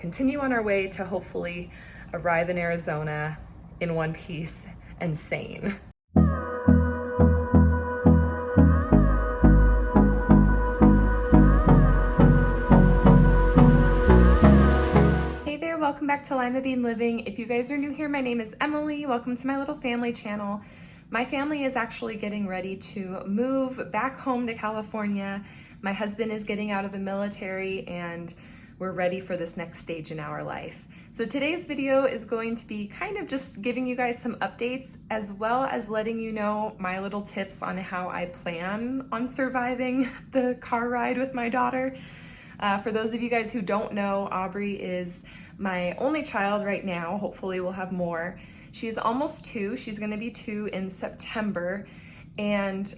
continue on our way to hopefully arrive in Arizona in one piece and sane. Hey there, welcome back to Limabean Living. If you guys are new here, my name is Emily. Welcome to my little family channel. My family is actually getting ready to move back home to California. My husband is getting out of the military and we're ready for this next stage in our life. So today's video is going to be kind of just giving you guys some updates as well as letting you know my little tips on how I plan on surviving the car ride with my daughter. For those of you guys who don't know, Aubrey is my only child right now. Hopefully we'll have more. She's almost 2. She's going to be 2 in September. And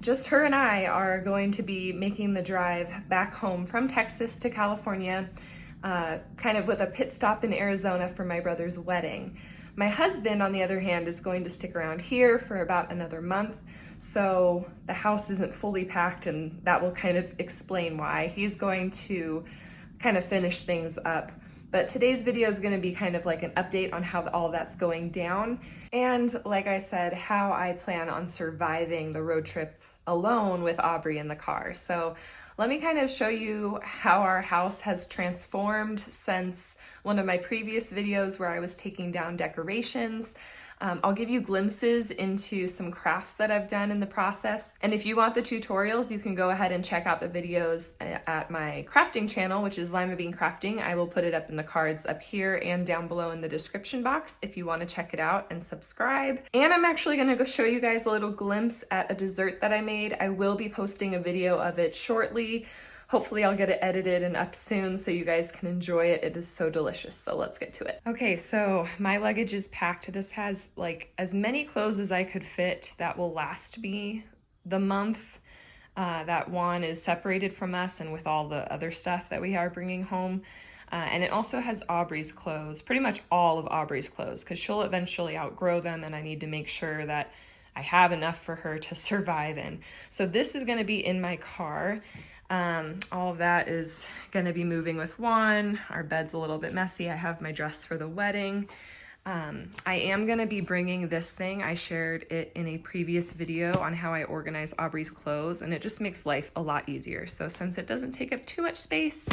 just her and I are going to be making the drive back home from Texas to California, kind of with a pit stop in Arizona for my brother's wedding. My husband, on the other hand, is going to stick around here for about another month. So the house isn't fully packed, and that will kind of explain why. He's going to kind of finish things up. But today's video is going to be kind of like an update on how all that's going down. And like I said, how I plan on surviving the road trip alone with Aubrey in the car. So let me kind of show you how our house has transformed since one of my previous videos where I was taking down decorations. I'll give you glimpses into some crafts that I've done in the process. And if you want the tutorials, you can go ahead and check out the videos at my crafting channel, which is Limabean CRAFTING. I will put it up in the cards up here and down below in the description box if you want to check it out and subscribe. And I'm actually going to go show you guys a little glimpse at a dessert that I made. I will be posting a video of it shortly. Hopefully I'll get it edited and up soon so you guys can enjoy it. It is so delicious. So let's get to it. Okay, so my luggage is packed. This has like as many clothes as I could fit that will last me the month that Juan is separated from us and with all the other stuff that we are bringing home. And it also has Aubrey's clothes, pretty much all of Aubrey's clothes, because she'll eventually outgrow them and I need to make sure that I have enough for her to survive in. So this is gonna be in my car. All of that is going to be moving with Juan. Our bed's a little bit messy. I have my dress for the wedding. I am going to be bringing this thing. I shared it in a previous video on how I organize Aubrey's clothes, and it just makes life a lot easier. So since it doesn't take up too much space,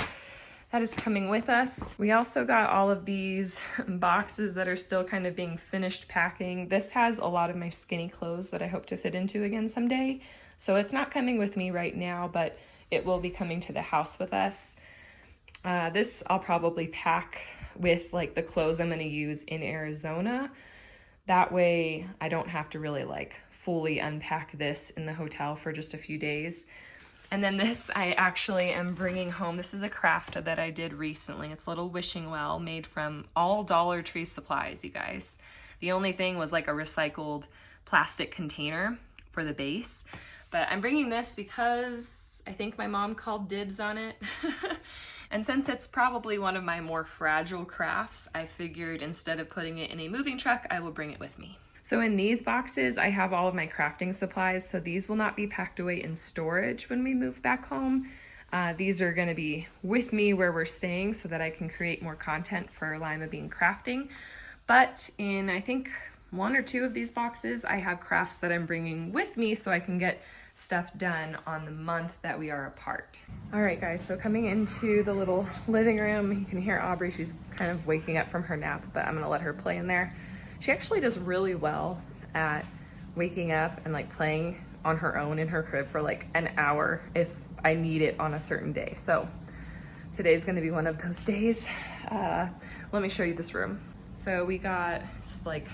that is coming with us. We also got all of these boxes that are still kind of being finished packing. This has a lot of my skinny clothes that I hope to fit into again someday. So it's not coming with me right now, but it will be coming to the house with us. This I'll probably pack with like the clothes I'm going to use in Arizona. That way I don't have to really like fully unpack this in the hotel for just a few days. And then this I actually am bringing home. This is a craft that I did recently. It's a little wishing well made from all Dollar Tree supplies, you guys. The only thing was like a recycled plastic container for the base. But I'm bringing this because I think my mom called dibs on it. And since it's probably one of my more fragile crafts, I figured instead of putting it in a moving truck, I will bring it with me. So in these boxes, I have all of my crafting supplies. So these will not be packed away in storage when we move back home. These are gonna be with me where we're staying so that I can create more content for Limabean CRAFTING. But in, I think, 1 or 2 of these boxes, I have crafts that I'm bringing with me so I can get stuff done on the month that we are apart. All right, guys, so coming into the little living room, you can hear Aubrey. She's kind of waking up from her nap, but I'm gonna let her play in there. She actually does really well at waking up and like playing on her own in her crib for like an hour if I need it on a certain day. So today's gonna be one of those days. Let me show you this room. So we got just like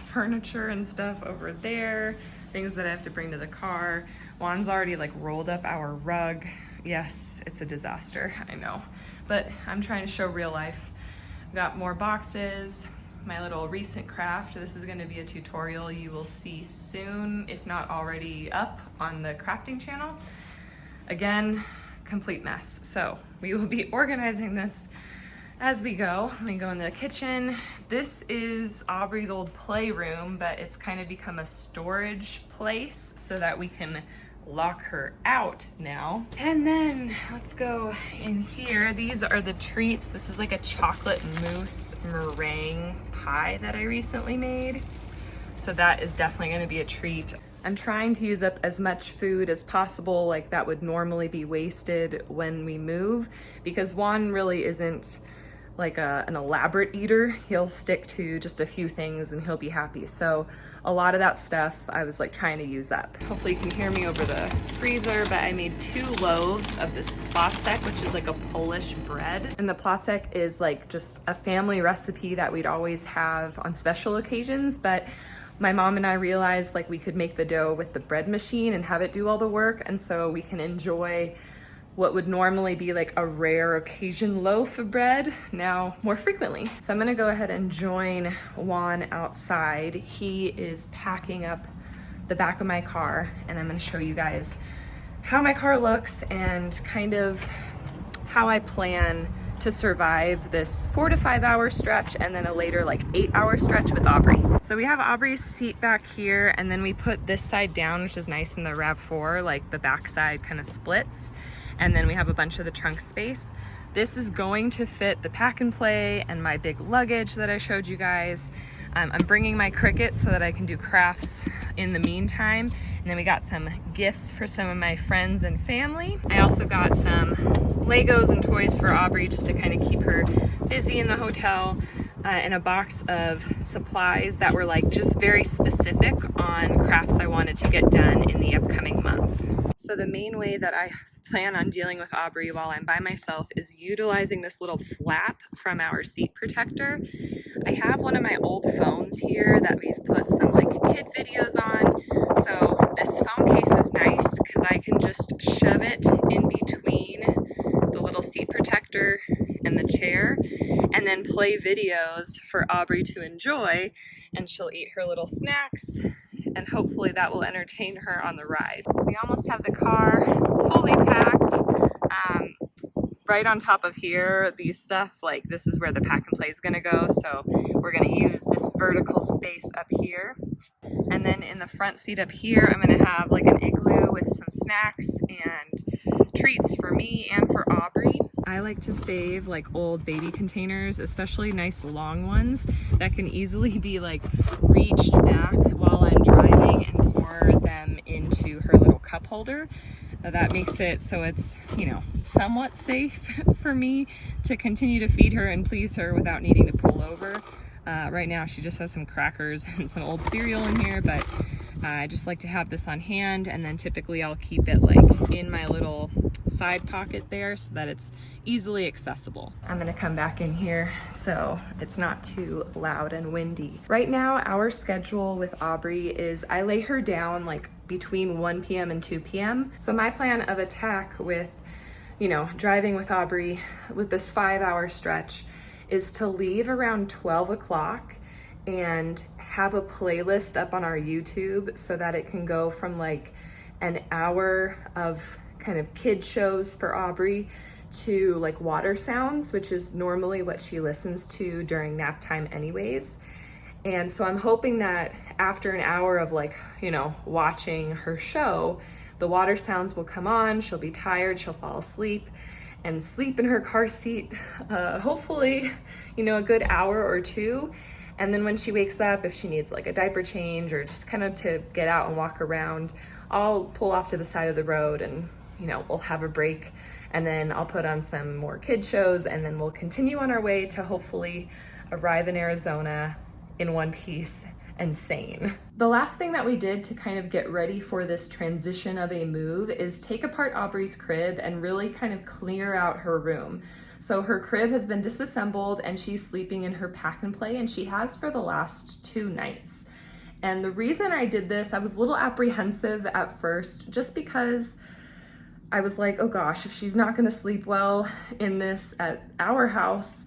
furniture and stuff over there, things that I have to bring to the car. Juan's already like rolled up our rug. Yes, it's a disaster, I know. But I'm trying to show real life. Got more boxes, my little recent craft. This is gonna be a tutorial you will see soon, if not already up on the crafting channel. Again, complete mess. So we will be organizing this as we go. Let me go in the kitchen. This is Aubrey's old playroom, but it's kind of become a storage place so that we can lock her out now. And then let's go in here. These are the treats. This is like a chocolate mousse meringue pie that I recently made. So that is definitely gonna be a treat. I'm trying to use up as much food as possible, like that would normally be wasted when we move, because Juan really isn't like an elaborate eater. He'll stick to just a few things and he'll be happy. So a lot of that stuff I was like trying to use up. Hopefully you can hear me over the freezer, but I made 2 loaves of this placek, which is like a Polish bread. And the placek is like just a family recipe that we'd always have on special occasions, but my mom and I realized like we could make the dough with the bread machine and have it do all the work, and so we can enjoy what would normally be like a rare occasion loaf of bread now more frequently. So I'm gonna go ahead and join Juan outside. He is packing up the back of my car, and I'm gonna show you guys how my car looks and kind of how I plan to survive this 4 to 5 hour stretch and then a later like 8-hour stretch with Aubrey. So we have Aubrey's seat back here, and then we put this side down, which is nice in the RAV4, like the back side kind of splits. And then we have a bunch of the trunk space. This is going to fit the pack and play and my big luggage that I showed you guys. I'm bringing my Cricut so that I can do crafts in the meantime. And then we got some gifts for some of my friends and family. I also got some Legos and toys for Aubrey just to kind of keep her busy in the hotel, and a box of supplies that were like just very specific on crafts I wanted to get done in the upcoming month. So the main way that I plan on dealing with Aubrey while I'm by myself is utilizing this little flap from our seat protector. I have one of my old phones here that we've put some like kid videos on. So this phone case is nice because I can just shove it in between the little seat protector and the chair and then play videos for Aubrey to enjoy, and she'll eat her little snacks, and hopefully that will entertain her on the ride. We almost have the car fully packed. Right on top of here, these stuff, like this is where the pack and play is gonna go, so we're gonna use this vertical space up here. And then in the front seat up here, I'm gonna have like an igloo with some snacks and treats for me and for Aubrey. I like to save like old baby containers, especially nice long ones that can easily be like reached back while I'm driving, and pour them into her little cup holder. That makes it so it's, you know, somewhat safe for me to continue to feed her and please her without needing to pull over. Right now she just has some crackers and some old cereal in here, but I just like to have this on hand, and then typically I'll keep it like in my little side pocket there so that it's easily accessible. I'm gonna come back in here so it's not too loud and windy. Right now our schedule with Aubrey is I lay her down like between 1 p.m. and 2 p.m. So my plan of attack with, you know, driving with Aubrey with this 5-hour stretch is to leave around 12 o'clock and have a playlist up on our YouTube so that it can go from like an hour of kind of kid shows for Aubrey to like water sounds, which is normally what she listens to during nap time anyways. And so I'm hoping that after an hour of like, you know, watching her show, the water sounds will come on, she'll be tired, she'll fall asleep and sleep in her car seat, hopefully, you know, a good hour or 2. And then when she wakes up, if she needs like a diaper change or just kind of to get out and walk around, I'll pull off to the side of the road and, you know, we'll have a break, and then I'll put on some more kid shows, and then we'll continue on our way to hopefully arrive in Arizona in one piece and sane. The last thing that we did to kind of get ready for this transition of a move is take apart Aubrey's crib and really kind of clear out her room. So her crib has been disassembled and she's sleeping in her pack and play, and she has for the last 2 nights. And the reason I did this, I was a little apprehensive at first just because I was like, oh gosh, if she's not gonna sleep well in this at our house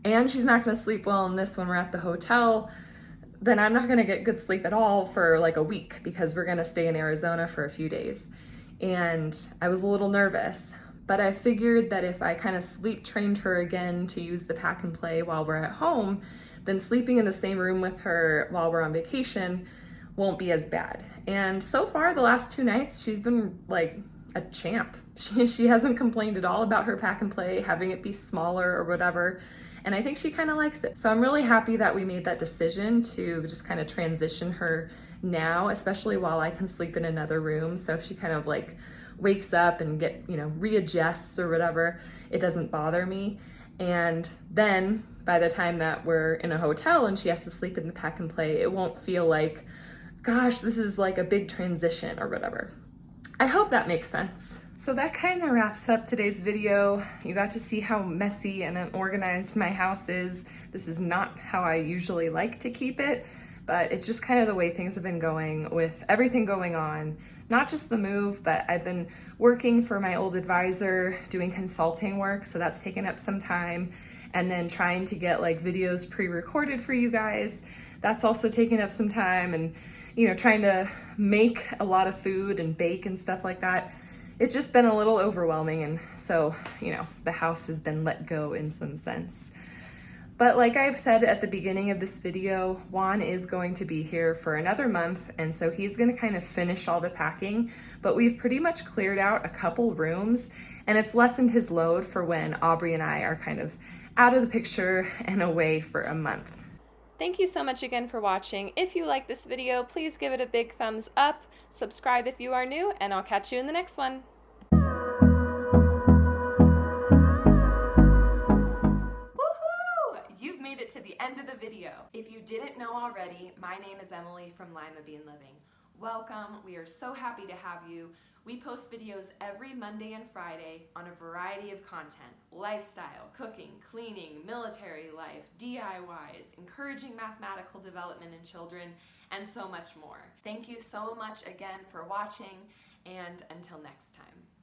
and she's not gonna sleep well in this when we're at the hotel, then I'm not gonna get good sleep at all for like a week because we're gonna stay in Arizona for a few days. And I was a little nervous, but I figured that if I kind of sleep trained her again to use the pack and play while we're at home, then sleeping in the same room with her while we're on vacation won't be as bad. And so far, the last 2 nights, she's been like a champ. She hasn't complained at all about her pack and play, having it be smaller or whatever. And I think she kind of likes it. So I'm really happy that we made that decision to just kind of transition her now, especially while I can sleep in another room. So if she kind of like wakes up and readjusts or whatever, it doesn't bother me. And then by the time that we're in a hotel and she has to sleep in the pack and play, it won't feel like, gosh, this is like a big transition or whatever. I hope that makes sense. So that kind of wraps up today's video. You got to see how messy and unorganized my house is. This is not how I usually like to keep it, but it's just kind of the way things have been going with everything going on. Not just the move, but I've been working for my old advisor, doing consulting work, so that's taken up some time. And then trying to get like videos pre-recorded for you guys, that's also taken up some time. And trying to make a lot of food and bake and stuff like that. It's just been a little overwhelming, and so, the house has been let go in some sense. But like I've said at the beginning of this video, Juan is going to be here for another month, and so he's gonna kind of finish all the packing, but we've pretty much cleared out a couple rooms, and it's lessened his load for when Aubrey and I are kind of out of the picture and away for a month. Thank you so much again for watching. If you like this video, please give it a big thumbs up, subscribe if you are new, and I'll catch you in the next one. You've made it to the end of the video. If you didn't know already, my name is Emily from Limabean Living. Welcome, we are so happy to have you. We post videos every Monday and Friday on a variety of content: lifestyle, cooking, cleaning, military life, DIYs, encouraging mathematical development in children, and so much more. Thank you so much again for watching, and until next time.